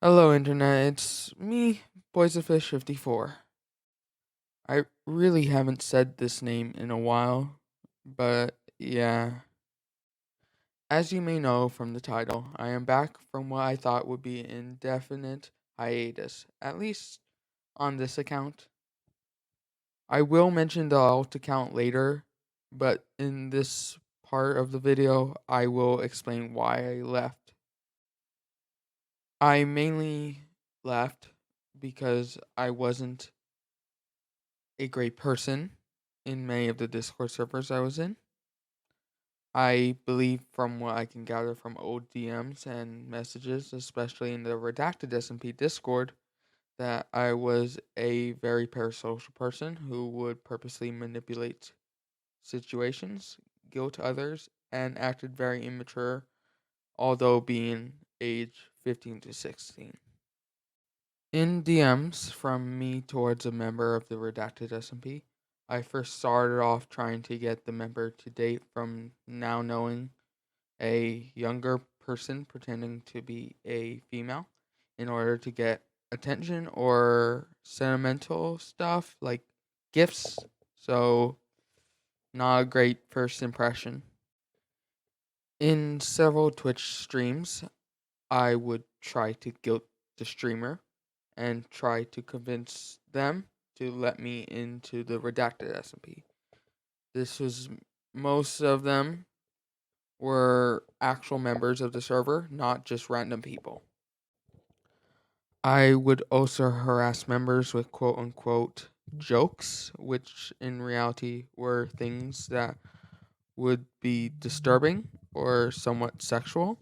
Hello, Internet. It's me, BoysOfFish54. I really haven't said this name in a while, but yeah. As you may know from the title, I am back from what I thought would be an indefinite hiatus, at least on this account. I will mention the alt account later, but in this part of the video, I will explain why I left. I mainly left because I wasn't a great person in many of the Discord servers I was in. I believe, from what I can gather from old DMs and messages, especially in the Redacted SMP Discord, that I was a very parasocial person who would purposely manipulate situations, guilt others, and acted very immature, although being age 15 to 16. In DMs from me towards a member of the Redacted SMP, I first started off trying to get the member to date from now knowing a younger person pretending to be a female in order to get attention or sentimental stuff like gifts. So, not a great first impression. In several Twitch streams, I would try to guilt the streamer and try to convince them to let me into the Redacted SMP. This was most of them were actual members of the server, not just random people. I would also harass members with quote unquote jokes, which in reality were things that would be disturbing or somewhat sexual.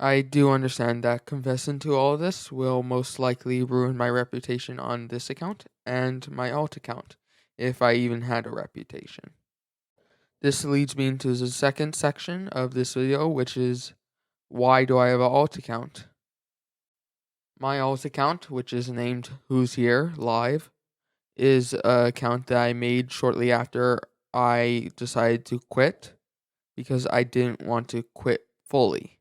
I do understand that confessing to all of this will most likely ruin my reputation on this account and my alt account, if I even had a reputation. This leads me into the second section of this video, which is why do I have an alt account? My alt account, which is named Who's Here Live, is an account that I made shortly after I decided to quit because I didn't want to quit fully.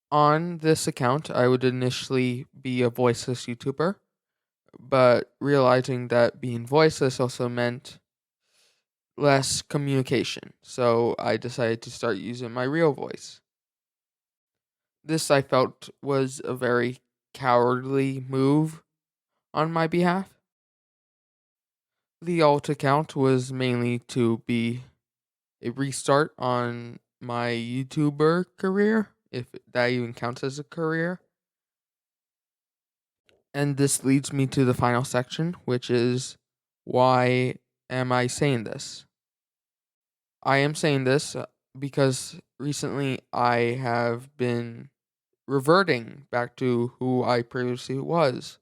On this account, I would initially be a voiceless YouTuber, but realizing that being voiceless also meant less communication, so I decided to start using my real voice. This I felt was a very cowardly move on my behalf. The alt account was mainly to be a restart on my YouTuber career, if that even counts as a career. And this leads me to the final section, which is why am I saying this? I am saying this because recently I have been reverting back to who I previously was,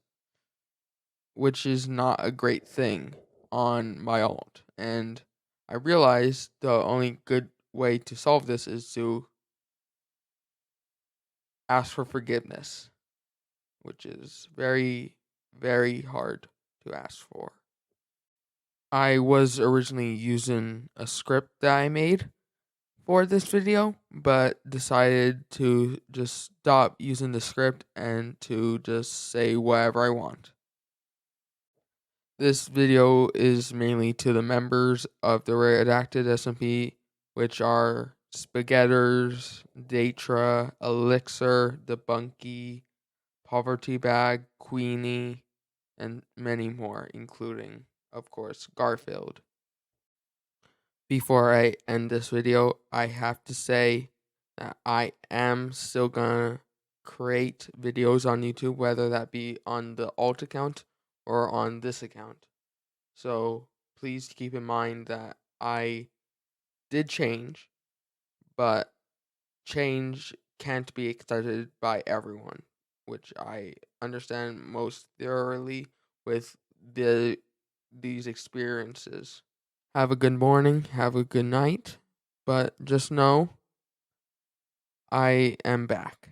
which is not a great thing on my alt. And I realized the only good way to solve this is to ask for forgiveness, which is very, very hard to ask for. I was originally using a script that I made for this video, but decided to just stop using the script and to just say whatever I want. This video is mainly to the members of the Redacted SMP, which are Spaghetters, Datra, Elixir, The Bunky, Poverty Bag, Queenie, and many more, including, of course, Garfield. Before I end this video, I have to say that I am still gonna create videos on YouTube, whether that be on the alt account or on this account. So please keep in mind that I did change, but change can't be accepted by everyone, which I understand most thoroughly with these experiences. Have a good morning, have a good night, but just know I am back.